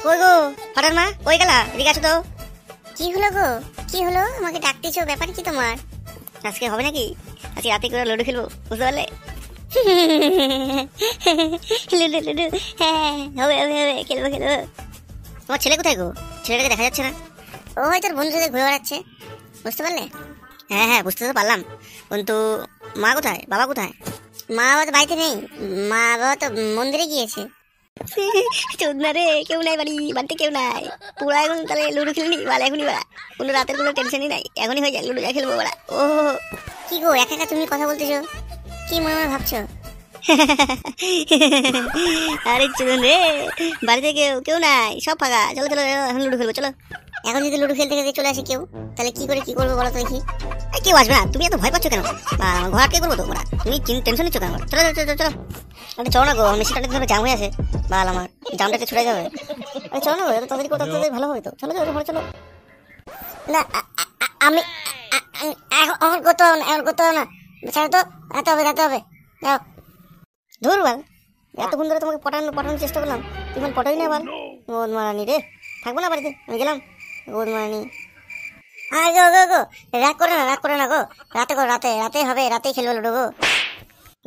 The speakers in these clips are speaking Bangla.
কই গো ফাটার মা, কই গেলা? এদিকে আসো তো। কি হলো গো? কি হলো? আমাকে ডাকতেছো, ব্যাপার কি তোমার? আজকে হবে নাকি? আজকে রাতে করে লুডো খেলবো, বুঝতে পারলে? লুডো লুডো, হ্যাঁ হবে হবে হবে, খেলবো খেলবো। তোমার ছেলে কোথায় গো? ছেলেটাকে দেখা যাচ্ছে না। ও হয়তো ওর বন্ধুদের ঘুরে বেড়াচ্ছে, বুঝতে পারলে? হ্যাঁ হ্যাঁ, বুঝতে তো পারলাম, কিন্তু মা কোথায়, বাবা কোথায়? মা বাবা তো বাড়িতে নেই, মা বাবা তো মন্দিরে গিয়েছে। চোদনা রে, কেউ নাই বাড়িতে কেউ নাই। পুরা এখন তাহলে লুডো খেলে নি বাল, এখনই বাড়া। কোনো রাতের কোনো টেনশনই নাই, এখনই হয়ে যায়, লুডো যা খেলবো বাড়া। ও কি গো একা একা তুমি কথা বলতেছো? কি মনে মনে ভাবছো? আরে চোদন রে, বাড়িতে কেউ কেউ নাই, সব ফাঁকা। চলো চলো এখন লুডো খেলবো, চলো। এখন যদি লুডো খেলতে খেলতে চলে আসে কেউ, তাহলে কি করে কি করবো বলো তো দেখি? কেউ আসবে না, তুমি এত ভয় পাচ্ছ কেন? আমার ঘর কে করবো তো ওরা, তুমি টেনশন নিচ্ছ কেন? চলো চলো চলো চলো, আরে চলো না গো, মেশিনটা ধরে জাম হয়ে আছে বাল, আমার জামটা একটু ছুটে যাবে। আরে চলো না গো, তাড়াতাড়ি কোথাও তাড়াতাড়ি ভালো হবে তো। চলো চলো ঘরে চলো। না আমি এখন করতে হবে না, এখন করতে হবে না, ছাড়ো তো। রাতে হবে, রাতে হবে, যাও। ধুর বাল, এতক্ষণ ধরে তোমাকে পটানোর চেষ্টা করলাম, তুমি পটাই না বাল। গোদ মারানি রে, থাকবো না বাড়িতে, আমি গেলাম। গোদ মারানি। আর গো গো গো, রাগ করে না, রাগ করে না গো। রাতে গো, রাতে রাতে হবে, রাতেই খেলবো লুডো গো।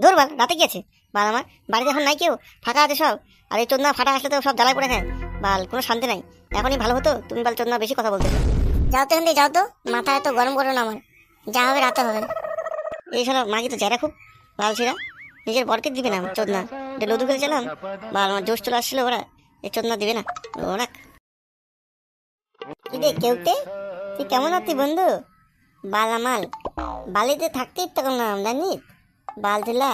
ধুর বাল, রাতে গিয়েছে বাল, আমার বাড়িতে এখন নাই কেউ, ফাঁকা আছে সব। আর এই চোদনা ফাটা আসলে তো সব জ্বালায় পড়ে খায় বাল, কোনো শান্তি নাই। এখনই ভালো হতো, তুমি বাল চোদনা বেশি কথা বলতে। যাও তো এখান থেকে, যাও তো, মাথা এত গরম করো না আমার। যা হবে রাতে হবে। এই শোনো, মাগি তো যারা খুব বাল ছিড়া, নিজের বরকে দিবে না চোদনা। লুদু খেলছিলাম বাল, আমার জোশ চলে আসছিল, ওরা এই চোদনা দিবে না ওরা। কি রে কেউতে, তুই কেমন আছিস বন্ধু? বাল আমাল, বালিতে থাকতে ইচ্ছা করলাম জানিস বাল দিলা।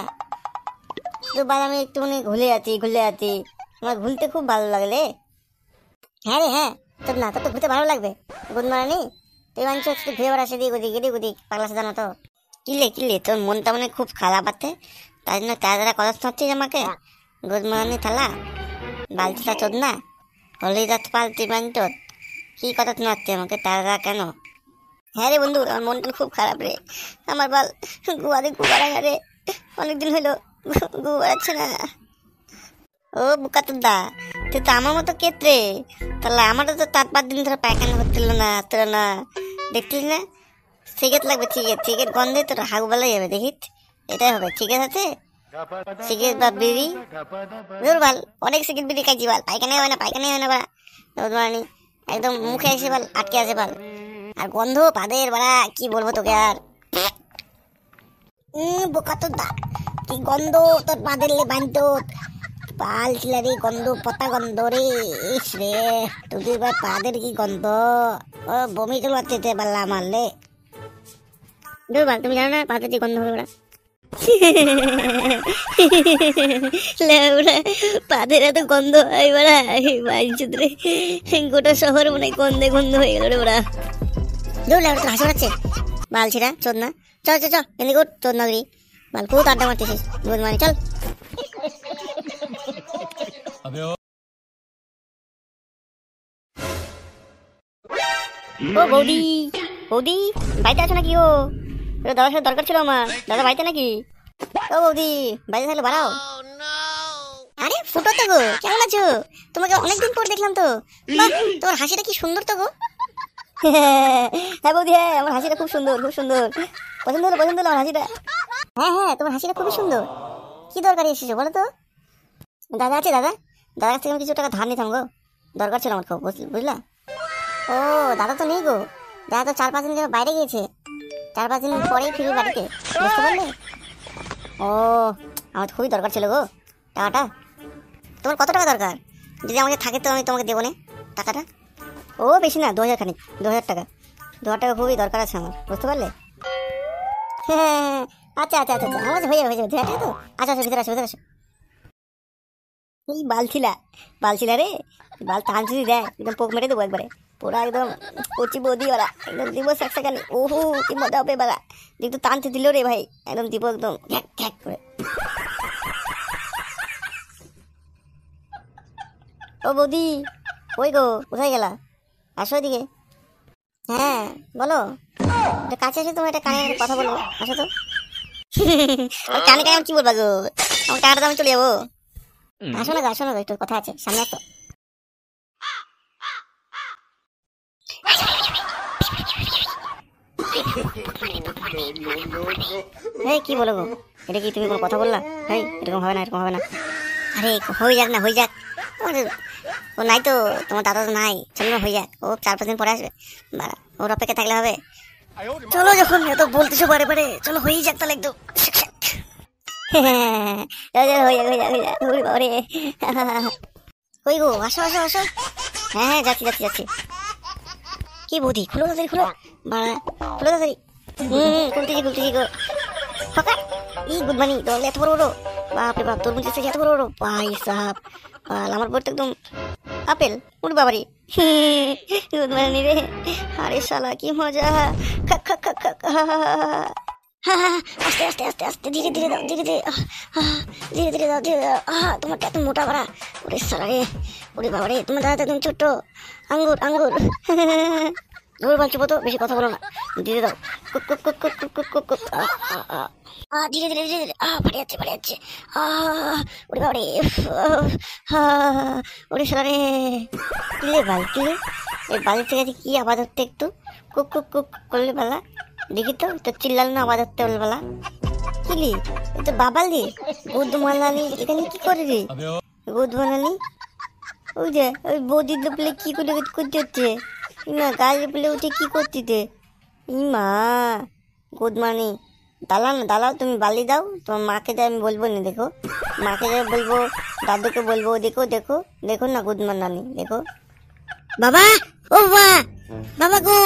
তো বাল আমি একটুখানি ঘুলে আছি, আমার ঘুরতে খুব ভালো লাগলে। হ্যাঁ রে হ্যাঁ, তোর না, তোর তো ঘুরতে ভালো লাগবে। গুড মর্নিং, তুই মানছ শুধু ঘুরে বেড়াস এদিক ওদিক পাগলা সাজানো তো। কিলে তোর মনটা মানে খুব খারাপ আছে, তাই জন্য তার দ্বারা কথা শোনাচ্ছিস আমাকে। গুড মর্নিং থালা বালতিটা চোদ না, হলেই রাত পাল্টি বানতো। কি কথা শোনাচ্ছে আমাকে তারা কেন? হ্যাঁ রে বন্ধু, আমার মনটা খুব খারাপ রে। আমার বাল গুয়ারা রে, অনেকদিন হইলো গু বাড়াচ্ছে না। ও বুকা তোর দা, তুই তো আমার মতো কেত্রে, তাহলে আমারও তো 4-5 দিন ধরে পায়খানা হচ্ছিল না, দেখছিস না? সিগারেট লাগবে, সিগারেট গন্ধে তোর হাগু বেলাই যাবে, দেখিস এটাই হবে। ঠিক আছে, সিগারেট বা বিড়ি, বাল অনেক সিগারেট বিড়ি খাইছি বাল, পায়খানাই হয় না বা মানে একদম মুখে এসে বাল আটকে আছে বাল। আর গন্ধ পাদের বাড়া, কি বলবো তোকে আর। বোকা তোর দা, কি গন্ধ তোর পাদের লে বানতো পাল ছিল রে, গন্ধ পতা গন্ধ রে। ইস রে, তোদের পাদের কি গন্ধ, ও বমি চলে আসতে পারলাম মারলে। দুর্বল, তুমি জানো না পাদের কি গন্ধ হবে ওরা? পাদের এত গন্ধ হয় ওরা, গোটা শহর মনে গন্ধ হয়ে গেল রে ওরা। দূর লাগে তোর হাসি উড়াচ্ছে বাল ছিড়া চোদ না। চল এদিকে উঠ চোদ নগরী বাল, খুব আড্ডা মারতেছিস গুড মর্নিং, চল। ও বৌদি, বাড়িতে আছো নাকি? ও দাদার সাথে দরকার ছিল আমার, দাদা বাড়িতে নাকি? ও বৌদি, বাড়িতে থাকলে বাড়াও। আরে ফুটো তো গো, কেমন আছো? তোমাকে অনেকদিন পর দেখলাম তো, বাহ তোমার হাসিটা কি সুন্দর তো গো। হ্যাঁ বৌদি, হ্যাঁ আমার হাসিটা খুব সুন্দর পছন্দ হলো আমার হাসিটা। হ্যাঁ তোমার হাসিটা খুবই সুন্দর। কি দরকারে এসেছো বলো তো? দাদা আছে, দাদার কাছ থেকে আমি কিছু টাকা ধার নিতাম গো, দরকার ছিল আমার খুব, বুঝলা? ও দাদা তো নেই গো, দাদা তো 4-5 দিন ধরে বাইরে গিয়েছে, 4-5 দিন পরেই ফিরবে বাড়িতে, বুঝতে পারলে? ও আমার তো খুবই দরকার ছিল গো টাকাটা। তোমার কত টাকা দরকার? যদি আমাকে থাকে তো আমি তোমাকে দেবো না টাকাটা। ও বেশি না, 2000 খানিক, 2000 টাকা, 2000 টাকা খুবই দরকার আছে আমার, বুঝতে পারলে? হ্যাঁ আচ্ছা আমার হয়ে যাবে 2000 টাকা তো। আচ্ছা ভিতরে আসো। এই বালছিলা রে, বাল টান যদি দেয় একদম পোক মেরে দেবো একবারে, পুরা একদম কচি বৌদি ওরা, একদম দিব একসাখানি। ওহো কি মজা হবে বালা, একটু টানতে দিল রে ভাই, একদম দিব একদম ঘ্যাক করে। ও বৌদি, ওই গো কোথায় গেলা? আসো এদিকে। হ্যাঁ বলো, কাছে এসে তোমার একটা কানে কথা বলো, আসো তো। কানে আমি কি বলবা গো, আমার টাকাটা তো আমি চলে যাবো। আসো না গো একটু কথা আছে, সামনে আসো। এই কি বলো গো, এটা কি তুমি কোনো কথা বললা? এই এরকম হবে না, এরকম হবে না। আরে হয়ে যাক না, হয়ে যাক। ও নাই তো, তোমার দাদা তো নাই, চলো না হয়ে যাক। ও 4-5 দিন পরে আসবে, বাড়া ওর অপেক্ষা থাকলে হবে? চলো যখন এত বলতেছো বারে বারে, চলো হয়ে যাক তাহলে একদম। হয়ে যাক, হয়ে যাক, হয়ে যাক। ওরে বাবারে, কই গো, আসো আসো আসো। হ্যাঁ হ্যাঁ, যাচ্ছি যাচ্ছি যাচ্ছি। কি বৌদি, খুলো তাড়াতাড়ি, খুলো বাড়া, খুলো তাড়াতাড়ি। খুলতেছি খুলতেছি গো। ফাঁকা ই গুড মর্নিং, তোর এত বড় বড়, বাপরে বাপ, তোর মুখে এত বড় বড় ভাই সাহেব। আমার বড় তো একদম আপেল, উড় বাবারি। গুড মর্নিং রে, আরে শালা কি মজা। খাক খাক খাক খাক। আস্তে আস্তে আস্তে আস্তে, ধীরে ধীরে দাও, ধীরে ধীরে, ধীরে ধীরে দাও, ধীরে দাও। তোমারটা এত মোটা বাড়া, ওরে শালা রে, ওরে বাবা রে, তোমার দাদা একদম ছোট্ট আঙ্গুর আঙ্গুর। ওর বলছো তো, বেশি কথা বলো না, ধীরে দাও। Cook cook cook cook cook cook cook. ধীরে ধীরে ধীরে ধীরে, পড়ে যাচ্ছে পড়ে যাচ্ছে। ওরে বাবা রে, ওরে শালা রে। কিলে বাল, কিলে এই বালি থেকে কি আওয়াজ হচ্ছে একটু? কুক কুক কুক করলে বালা, দেখি তো, তো চিল্লাল না আওয়াজ হচ্ছে বলে বালা। কিলি এ তো বাবালি, গুদ মালালি, এখানে কি করে রে? গুদ মালালি, ওই যে ওই বৌদির দোপলে কি করে করতে হচ্ছে না, গাড়ি বলে উঠে কি করতে? ইমা গুড মর্নিং। দালাও না, দালাও, তুমি বালি দাও, তোমার মাকে যাই আমি বলবো না, দেখো মাকে যাই বলবো, দাদুকে বলবো, দেখো দেখো দেখো না, গুড মর্নিং দেখো। বাবা, ও বাবা, বাবা গো,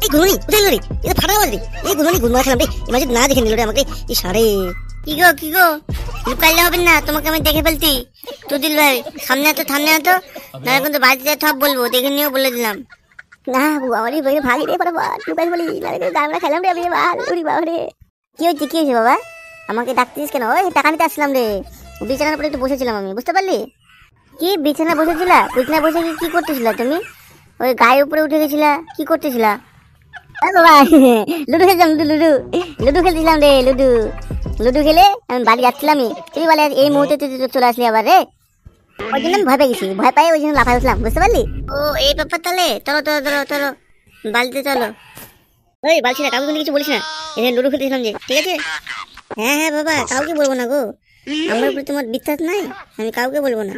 এই গুদমানি কোথায় এলো রে? এটা ফাটা আওয়াজ রে, এই গুদমানি গুদ মারা খেলাম রে, এই মাঝে না দেখে নিল রে আমাকে, এই সারে। কি গো কি গো, লুকাইলে হবে না, তোমাকে আমি দেখে ফেলছি। চুদিল ভাই সামনে আতো, সামনে আতো, না এখন তো বাড়িতে যাই সব বলবো, দেখে নিয়েও বলে দিলাম। না বাবারে, ভাগি রে ফটাফট, লুকাই বলি, আমরা খেলাম রে, আমি ভাল উড়ি বাবারে। কি হচ্ছে কি হয়েছে বাবা, আমাকে ডাকতিস কেন? ওই টাকা নিতে আসলাম রে, বিছানার উপরে একটু বসেছিলাম আমি, বুঝতে পারলি? কি বিছানা বসেছিলা? বিছানা বসে কি করতেছিলা তুমি? ওই গায়ের উপরে উঠে গেছিলা, কি করতেছিলা? বাবা লুডু খেলছিলাম, লুডু লুডু খেলছিলাম রে, লুডু লুডু খেলে আমি বাড়ি যাচ্ছিলাম, তুই বলে এই মুহূর্তে তুই চলে আসলি আবার রে। ওই জন্য আমি ভয় পেয়ে গেছি, ভয় পাই ওই জন্য লাফাই উঠলাম, বুঝতে পারলি? ও এই ব্যাপার, তাহলে চলো চলো চলো চলো বাড়িতে চলো। ওই বালছি না, কাউকে কিছু বলিস না, এখানে লুডু খেলতেছিলাম যে, ঠিক আছে? হ্যাঁ হ্যাঁ বাবা, কাউকে বলবো না গো, আমার উপরে তোমার বিশ্বাস নাই, আমি কাউকে বলবো না।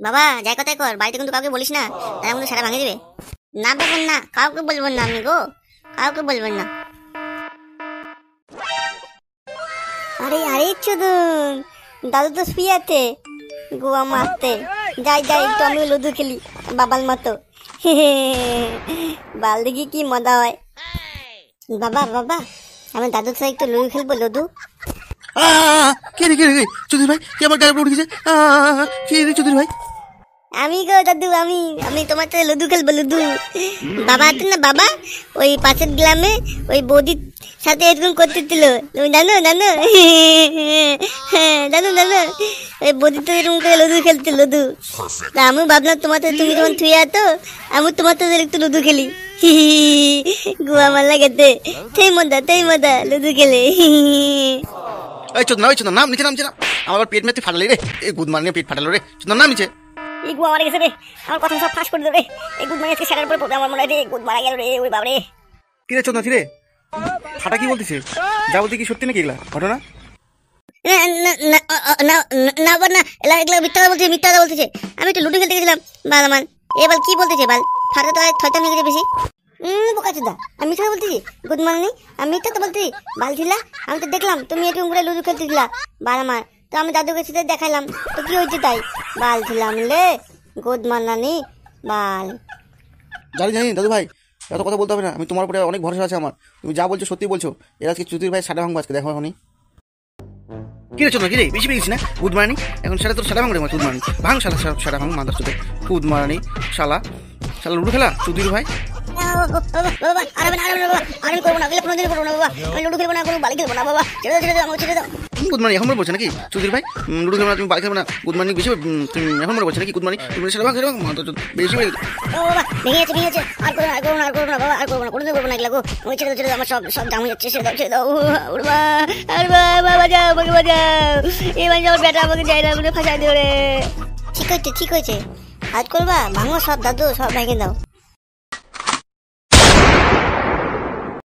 বাবা যাই কথাই কর, বাড়িতে কিন্তু কাউকে বলিস না, তার মধ্যে সারা ভাঙে দিবে। না ব্যাপার না, কাউকে বলবো না আমি গো, কাউকে বলবেন না। আরে আরে চুদুন, দাদু তো শুয়ে আছে গোয়া মারতে, যাই যাই একটু আমি লুডু খেলি বাবার মতো। বাল দেখি কি মজা হয়। বাবা বাবা, আমি দাদুর সাথে একটু লুডু খেলবো, লুডু। কে রে চৌধুরী ভাই, কে আমার গায়ে উপরে উঠেছে? কে রে চৌধুরী ভাই? আমি গো দাদু, আমি আমি তোমার সাথে লুডু খেলবো, লুডু। বাবা আছে না বাবা, ওই পাশের গ্রামে ওই বৌদির সাথে এরকম করতেছিল, তুমি জানো জানো? জানো জানো, ওই বৌদি তো এরকম করে লুডু খেলতে, লুডু। তা আমি ভাবলাম তোমার সাথে, তুমি যখন থুয়ে আতো, আমি তোমার সাথে একটু লুডু খেলি। গোয়া মার লাগাতে, সেই মজা লুডু খেলে। ওই চোদনা নাম নিচে, নামছে না, আমার আবার পেট মেতে ফাটালি রে, এই গুদ মারনে পেট ফাটালো রে, চোদনা নাম নিচে। এই গোয়া মারা গেছে রে, আমার কথা সব ফাঁস করে দেবে। এই গুড মারা আজকে সেটার উপরে পড়বে আমার মনে হয় রে, গুড মারা গেল রে, ওই বাবরে। কি রে চোদনা, কি রে ফাটা, কি বলতেছে? যা বলতে কি সত্যি নাকি এগুলা ঘটনা? এগুলো মিথ্যা কথা বলতেছে। আমি একটু লুডু খেলতে গেছিলাম, বাল আমার এবার কি বলতেছে বাল, ফাটা তো ছয়টা নিয়ে গেছে বেশি। বোকাচোদা, আমি মিথ্যা বলতেছি? গুড মর্নিং, আমি মিথ্যা তো বলতেছি? বাল ছিলা, আমি তো দেখলাম তুমি এরকম করে লুডু খেলতেছিলা বাল আমার, তো আমি দাদুকে সাথে দেখাইলাম, তো কি হয়েছে তাই? বাল ছিলাম লে, গুড মর্নিং বাল। জানি দাদু ভাই, এত কথা বলতে হবে না, আমি তোমার উপরে অনেক ভরসা আছে আমার, তুমি যা বলছো সত্যি বলছো। এর আজকে চৌধুরী ভাই সাদা ভাঙবো আজকে, দেখো এখনই। কি রে চোদনা, কি রে বেশি পেয়েছি না? গুড মর্নিং, এখন সেটা তোর সাদা ভাঙ রে, গুড মর্নিং ভাঙ, সাদা ভাঙ মাদার চোদে, গুড মর্নিং শালা লুডু খেলা চৌধুরী ভাই। গুড মর্নিং এখন মনে পড়ছে নাকি চৌধুরী ভাই? লুডু খেলবো না, তুমি বাড়ি খেলবো না, গুড মর্নিং বেশি তুমি এখন মনে পড়ছে নাকি? গুড মর্নিং তুমি সেটা ভাঙ বেশি হয়ে গেছে। ঠিক হয়েছে আজ করবা ভাঙো সব দাদু, সব ভেঙে দাও।